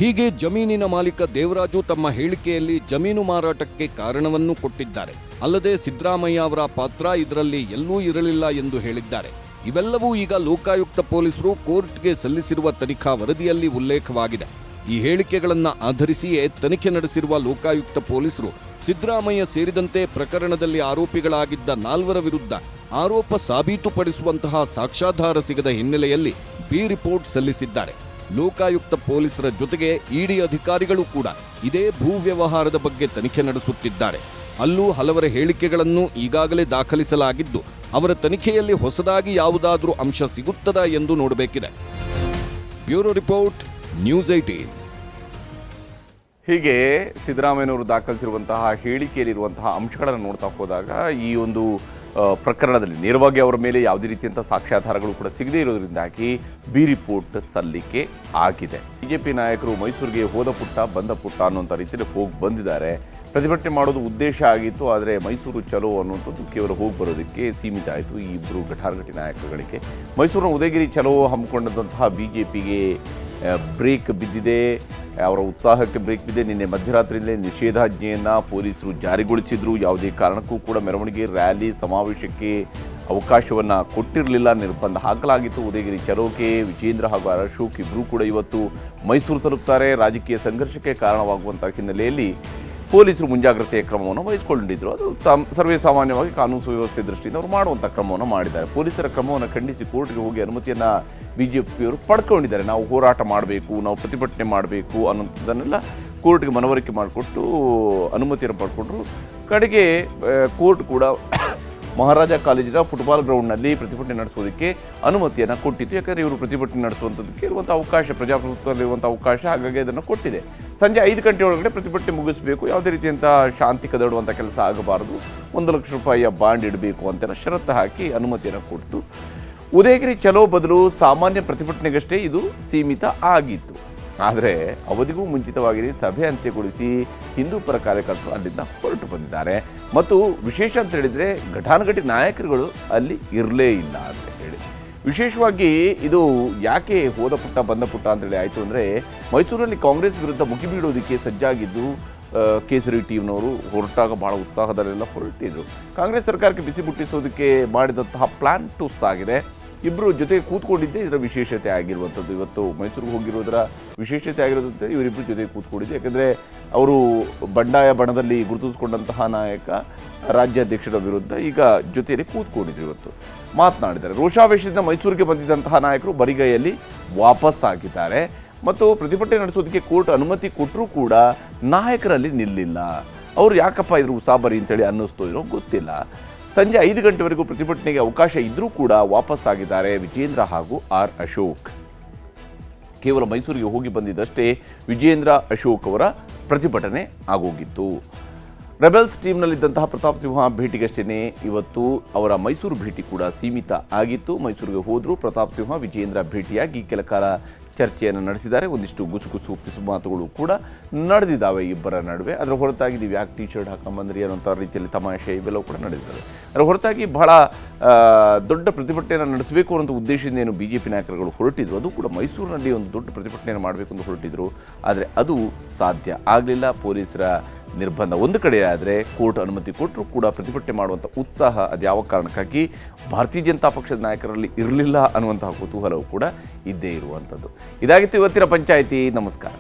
ಹೀಗೆ ಜಮೀನಿನ ಮಾಲೀಕ ದೇವರಾಜು ತಮ್ಮ ಹೇಳಿಕೆಯಲ್ಲಿ ಜಮೀನು ಮಾರಾಟಕ್ಕೆ ಕಾರಣವನ್ನು ಕೊಟ್ಟಿದ್ದಾರೆ. ಅಲ್ಲದೆ ಸಿದ್ದರಾಮಯ್ಯ ಅವರ ಪಾತ್ರ ಇದರಲ್ಲಿ ಎಲ್ಲೂ ಇರಲಿಲ್ಲ ಎಂದು ಹೇಳಿದ್ದಾರೆ. ಇವೆಲ್ಲವೂ ಈಗ ಲೋಕಾಯುಕ್ತ ಪೊಲೀಸರು ಕೋರ್ಟ್ಗೆ ಸಲ್ಲಿಸಿರುವ ತನಿಖಾ ವರದಿಯಲ್ಲಿ ಉಲ್ಲೇಖವಾಗಿದೆ. ಈ ಹೇಳಿಕೆಗಳನ್ನು ಆಧರಿಸಿಯೇ ತನಿಖೆ ನಡೆಸಿರುವ ಲೋಕಾಯುಕ್ತ ಪೊಲೀಸರು ಸಿದ್ದರಾಮಯ್ಯ ಸೇರಿದಂತೆ ಪ್ರಕರಣದಲ್ಲಿ ಆರೋಪಿಗಳಾಗಿದ್ದ 4 ವಿರುದ್ಧ ಆರೋಪ ಸಾಬೀತುಪಡಿಸುವಂತಹ ಸಾಕ್ಷ್ಯಾಧಾರ ಸಿಗದ ಹಿನ್ನೆಲೆಯಲ್ಲಿ ಬಿ ರಿಪೋರ್ಟ್ ಸಲ್ಲಿಸಿದ್ದಾರೆ. ಲೋಕಾಯುಕ್ತ ಪೊಲೀಸರ ಜೊತೆಗೆ ಇಡಿ ಅಧಿಕಾರಿಗಳು ಕೂಡ ಇದೇ ಭೂ ವ್ಯವಹಾರದ ಬಗ್ಗೆ ತನಿಖೆ ನಡೆಸುತ್ತಿದ್ದಾರೆ. ಅಲ್ಲೂ ಹಲವರ ಹೇಳಿಕೆಗಳನ್ನು ಈಗಾಗಲೇ ದಾಖಲಿಸಲಾಗಿದ್ದು, ಅವರ ತನಿಖೆಯಲ್ಲಿ ಹೊಸದಾಗಿ ಯಾವುದಾದ್ರೂ ಅಂಶ ಸಿಗುತ್ತದಾ ಎಂದು ನೋಡಬೇಕಿದೆ. Bureau report, news 18. ಹೀಗೆ ಸಿದ್ದರಾಮಯ್ಯನವರು ದಾಖಲಿಸಿರುವಂತಹ ಹೇಳಿಕೆಯಲ್ಲಿರುವಂತಹ ಅಂಶಗಳನ್ನು ನೋಡ್ತಾ ಹೋದಾಗ ಈ ಒಂದು ಪ್ರಕರಣದಲ್ಲಿ ನೇರವಾಗಿ ಅವರ ಮೇಲೆ ಯಾವುದೇ ರೀತಿಯಂಥ ಸಾಕ್ಷ್ಯಾಧಾರಗಳು ಕೂಡ ಸಿಗದೇ ಇರೋದ್ರಿಂದಾಗಿ ಬಿ ರಿಪೋರ್ಟ್ ಸಲ್ಲಿಕೆ ಆಗಿದೆ. ಬಿಜೆಪಿ ನಾಯಕರು ಮೈಸೂರಿಗೆ ಹೋದ ಪುಟ್ಟ ಬಂದ ಪುಟ್ಟ ಅನ್ನುವಂಥ ರೀತಿಯಲ್ಲಿ ಹೋಗಿ ಬಂದಿದ್ದಾರೆ. ಪ್ರತಿಭಟನೆ ಮಾಡೋದು ಉದ್ದೇಶ ಆಗಿತ್ತು, ಆದರೆ ಮೈಸೂರು ಚಲೋ ಅನ್ನುವಂಥದ್ದು ಕೇವಲ ಹೋಗಿ ಬರೋದಕ್ಕೆ ಸೀಮಿತ ಆಯಿತು ಈ ಇಬ್ಬರು ಘಟಾನುಘಟಿ ನಾಯಕರುಗಳಿಗೆ. ಮೈಸೂರಿನ ಉದಯಗಿರಿ ಚಲೋ ಹಮ್ಮಿಕೊಂಡಂತಹ ಬಿಜೆಪಿಗೆ ಬ್ರೇಕ್ ಬಿದ್ದಿದೆ, ಅವರ ಉತ್ಸಾಹಕ್ಕೆ ಬ್ರೇಕ್ ಬಿದ್ದಿದೆ. ನಿನ್ನೆ ಮಧ್ಯರಾತ್ರಿಯಲ್ಲೇ ನಿಷೇಧಾಜ್ಞೆಯನ್ನು ಪೊಲೀಸರು ಜಾರಿಗೊಳಿಸಿದ್ರು. ಯಾವುದೇ ಕಾರಣಕ್ಕೂ ಕೂಡ ಮೆರವಣಿಗೆ, ರ್ಯಾಲಿ, ಸಮಾವೇಶಕ್ಕೆ ಅವಕಾಶವನ್ನು ಕೊಟ್ಟಿರಲಿಲ್ಲ, ನಿರ್ಬಂಧ ಹಾಕಲಾಗಿತ್ತು. ಉದಯಗಿರಿ ಚಲೋಕೆ ವಿಜೇಂದ್ರ ಹಾಗೂ ಅಶೋಕ್ ಇಬ್ಬರೂ ಕೂಡ ಇವತ್ತು ಮೈಸೂರು ತಲುಪ್ತಾರೆ. ರಾಜಕೀಯ ಸಂಘರ್ಷಕ್ಕೆ ಕಾರಣವಾಗುವಂಥ ಹಿನ್ನೆಲೆಯಲ್ಲಿ ಪೊಲೀಸರು ಮುಂಜಾಗ್ರತೆಯ ಕ್ರಮವನ್ನು ವಹಿಸಿಕೊಂಡಿದ್ದರು. ಅದು ಸರ್ವೇ ಸಾಮಾನ್ಯವಾಗಿ ಕಾನೂನು ಸುವ್ಯವಸ್ಥೆ ದೃಷ್ಟಿಯಿಂದ ಅವರು ಮಾಡುವಂಥ ಕ್ರಮವನ್ನು ಮಾಡಿದ್ದಾರೆ. ಪೊಲೀಸರ ಕ್ರಮವನ್ನು ಖಂಡಿಸಿ ಕೋರ್ಟ್ಗೆ ಹೋಗಿ ಅನುಮತಿಯನ್ನು ಬಿಜೆಪಿಯವರು ಪಡ್ಕೊಂಡಿದ್ದಾರೆ. ನಾವು ಹೋರಾಟ ಮಾಡಬೇಕು, ನಾವು ಪ್ರತಿಭಟನೆ ಮಾಡಬೇಕು ಅನ್ನೋಂಥದ್ದನ್ನೆಲ್ಲ ಕೋರ್ಟ್ಗೆ ಮನವರಿಕೆ ಮಾಡಿಕೊಟ್ಟು ಅನುಮತಿಯನ್ನು ಪಡ್ಕೊಂಡ್ರು. ಕಡೆಗೆ ಕೋರ್ಟ್ ಕೂಡ ಮಹಾರಾಜ ಕಾಲೇಜಿನ ಫುಟ್ಬಾಲ್ ಗ್ರೌಂಡ್ನಲ್ಲಿ ಪ್ರತಿಭಟನೆ ನಡೆಸೋದಕ್ಕೆ ಅನುಮತಿಯನ್ನು ಕೊಟ್ಟಿತ್ತು. ಯಾಕಂದರೆ ಇವರು ಪ್ರತಿಭಟನೆ ನಡೆಸುವಂಥದ್ದಕ್ಕೆ ಇರುವಂಥ ಅವಕಾಶ, ಪ್ರಜಾಪ್ರಭುತ್ವದಲ್ಲಿರುವಂಥ ಅವಕಾಶ, ಹಾಗಾಗಿ ಅದನ್ನು ಕೊಟ್ಟಿದೆ. ಸಂಜೆ 5 ಗಂಟೆ ಒಳಗಡೆ ಪ್ರತಿಭಟನೆ ಮುಗಿಸಬೇಕು, ಯಾವುದೇ ರೀತಿಯಂಥ ಶಾಂತಿ ಕದಡುವಂಥ ಕೆಲಸ ಆಗಬಾರದು, 1 ಲಕ್ಷ ರೂಪಾಯಿಯ ಬಾಂಡ್ ಇಡಬೇಕು ಅಂತೆಲ್ಲ ಷರತ್ತು ಹಾಕಿ ಅನುಮತಿಯನ್ನು ಕೊಟ್ಟು ಉದಯಗಿರಿ ಚಲೋ ಬದಲು ಸಾಮಾನ್ಯ ಪ್ರತಿಭಟನೆಗಷ್ಟೇ ಇದು ಸೀಮಿತ ಆಗಿತ್ತು. ಆದರೆ ಅವಧಿಗೂ ಮುಂಚಿತವಾಗಿ ಸಭೆ ಅಂತ್ಯಗೊಳಿಸಿ ಹಿಂದೂ ಪರ ಕಾರ್ಯಕರ್ತರು ಅಲ್ಲಿಂದ ಹೊರಟು ಬಂದಿದ್ದಾರೆ. ಮತ್ತು ವಿಶೇಷ ಅಂತ ಹೇಳಿದರೆ ಘಟಾನುಘಟಿ ನಾಯಕರುಗಳು ಅಲ್ಲಿ ಇರಲೇ ಇಲ್ಲ ಅಂತ ಹೇಳಿ. ವಿಶೇಷವಾಗಿ ಇದು ಯಾಕೆ ಹೋದ ಪುಟ್ಟ ಬಂದ ಪುಟ್ಟ ಅಂತೇಳಿ ಆಯಿತು ಅಂದರೆ, ಮೈಸೂರಲ್ಲಿ ಕಾಂಗ್ರೆಸ್ ವಿರುದ್ಧ ಮುಗಿಬೀಳೋದಕ್ಕೆ ಸಜ್ಜಾಗಿದ್ದು ಕೇಸರಿ ಟೀಮ್ನವರು ಹೊರಟಾಗ ಭಾಳ ಉತ್ಸಾಹದಲ್ಲೆಲ್ಲ ಹೊರಟಿದ್ರು. ಕಾಂಗ್ರೆಸ್ ಸರ್ಕಾರಕ್ಕೆ ಬಿಸಿ ಮುಟ್ಟಿಸೋದಕ್ಕೆ ಮಾಡಿದಂತಹ ಪ್ಲ್ಯಾನ್ ಟುಸ್ ಆಗಿದೆ. ಇಬ್ಬರು ಜೊತೆಗೆ ಕೂತ್ಕೊಂಡಿದ್ದೇ ಇದರ ವಿಶೇಷತೆ ಆಗಿರುವಂಥದ್ದು. ಇವತ್ತು ಮೈಸೂರಿಗೆ ಹೋಗಿರೋದರ ವಿಶೇಷತೆ ಆಗಿರೋದಂತೆ ಇವರಿಬ್ಬರು ಜೊತೆಗೆ ಕೂತ್ಕೊಂಡಿದ್ದೆ. ಯಾಕೆಂದರೆ ಅವರು ಬಂಡಾಯ ಬಣದಲ್ಲಿ ಗುರುತಿಸಿಕೊಂಡಂತಹ ನಾಯಕ ರಾಜ್ಯಾಧ್ಯಕ್ಷರ ವಿರುದ್ಧ ಈಗ ಜೊತೆಯಲ್ಲಿ ಕೂತ್ಕೊಂಡಿದ್ರು. ಇವತ್ತು ಮಾತನಾಡಿದ್ದಾರೆ. ರೋಷಾವೇಶದಿಂದ ಮೈಸೂರಿಗೆ ಬಂದಿದ್ದಂತಹ ನಾಯಕರು ಬರಿಗೈಯಲ್ಲಿ ವಾಪಸ್ ಆಗಿದ್ದಾರೆ. ಮತ್ತು ಪ್ರತಿಭಟನೆ ನಡೆಸೋದಕ್ಕೆ ಕೋರ್ಟ್ ಅನುಮತಿ ಕೊಟ್ಟರೂ ಕೂಡ ನಾಯಕರಲ್ಲಿ ನಿಲ್ಲಿಲ್ಲ. ಅವರು ಯಾಕಪ್ಪ ಇದ್ರ ಉಸಾಬರಿ ಅಂತೇಳಿ ಅನ್ನಿಸ್ತೋ ಏನೋ ಗೊತ್ತಿಲ್ಲ. ಸಂಜೆ 5 ಗಂಟೆವರೆಗೂ ಪ್ರತಿಭಟನೆಗೆ ಅವಕಾಶ ಇದ್ದರೂ ಕೂಡ ವಾಪಸ್ ಆಗಿದ್ದಾರೆ ವಿಜೇಂದ್ರ ಹಾಗೂ ಆರ್ ಅಶೋಕ್. ಕೇವಲ ಮೈಸೂರಿಗೆ ಹೋಗಿ ಬಂದಿದ್ದಷ್ಟೇ ವಿಜೇಂದ್ರ ಅಶೋಕ್ ಅವರ ಪ್ರತಿಭಟನೆ ಆಗೋಗಿತ್ತು. ರೆಬೆಲ್ಸ್ ಟೀಮ್ನಲ್ಲಿದ್ದಂತಹ ಪ್ರತಾಪ್ ಸಿಂಹ ಭೇಟಿಗಷ್ಟೇ ಇವತ್ತು ಅವರ ಮೈಸೂರು ಭೇಟಿ ಕೂಡ ಸೀಮಿತ ಆಗಿತ್ತು. ಮೈಸೂರಿಗೆ ಹೋದರೂ ಪ್ರತಾಪ್ ಸಿಂಹ ವಿಜೇಂದ್ರ ಭೇಟಿಯಾಗಿ ಕೆಲ ಕಾಲ ಚರ್ಚೆಯನ್ನು ನಡೆಸಿದ್ದಾರೆ. ಒಂದಿಷ್ಟು ಗುಸುಗುಸು ಪಿಸು ಮಾತುಗಳು ಕೂಡ ನಡೆದಿದ್ದಾವೆ ಇಬ್ಬರ ನಡುವೆ. ಅದರ ಹೊರತಾಗಿ ನೀವು ಯಾಕೆ ಟಿ ಶರ್ಟ್ ಹಾಕೊಂಬಂದ್ರಿ ಅನ್ನೋಂಥ ರೀತಿಯಲ್ಲಿ ತಮಾಷೆ ಇವೆಲ್ಲವೂ ಕೂಡ ನಡೆದಿದ್ದಾವೆ. ಅದರ ಹೊರತಾಗಿ ಬಹಳ ದೊಡ್ಡ ಪ್ರತಿಭಟನೆಯನ್ನು ನಡೆಸಬೇಕು ಅನ್ನೋ ಉದ್ದೇಶದಿಂದ ಏನು ಬಿಜೆಪಿ ನಾಯಕರುಗಳು ಹೊರಟಿದ್ರು, ಅದು ಕೂಡ ಮೈಸೂರಿನಲ್ಲಿ ಒಂದು ದೊಡ್ಡ ಪ್ರತಿಭಟನೆಯನ್ನು ಮಾಡಬೇಕು ಅಂತ ಹೊರಟಿದ್ರು. ಆದರೆ ಅದು ಸಾಧ್ಯ ಆಗಲಿಲ್ಲ. ಪೊಲೀಸರ ನಿರ್ಬಂಧ ಒಂದು ಕಡೆ ಆದರೆ ಕೋರ್ಟ್ ಅನುಮತಿ ಕೊಟ್ಟರೂ ಕೂಡ ಪ್ರತಿಭಟನೆ ಮಾಡುವಂಥ ಉತ್ಸಾಹ ಅದು ಯಾವ ಕಾರಣಕ್ಕಾಗಿ ಭಾರತೀಯ ಜನತಾ ಪಕ್ಷದ ನಾಯಕರಲ್ಲಿ ಇರಲಿಲ್ಲ ಅನ್ನುವಂತಹ ಕುತೂಹಲವು ಕೂಡ ಇದ್ದೇ ಇರುವಂಥದ್ದು. ಇದಾಗಿತ್ತು ಇವತ್ತಿನ ಪಂಚಾಯಿತಿ. ನಮಸ್ಕಾರ.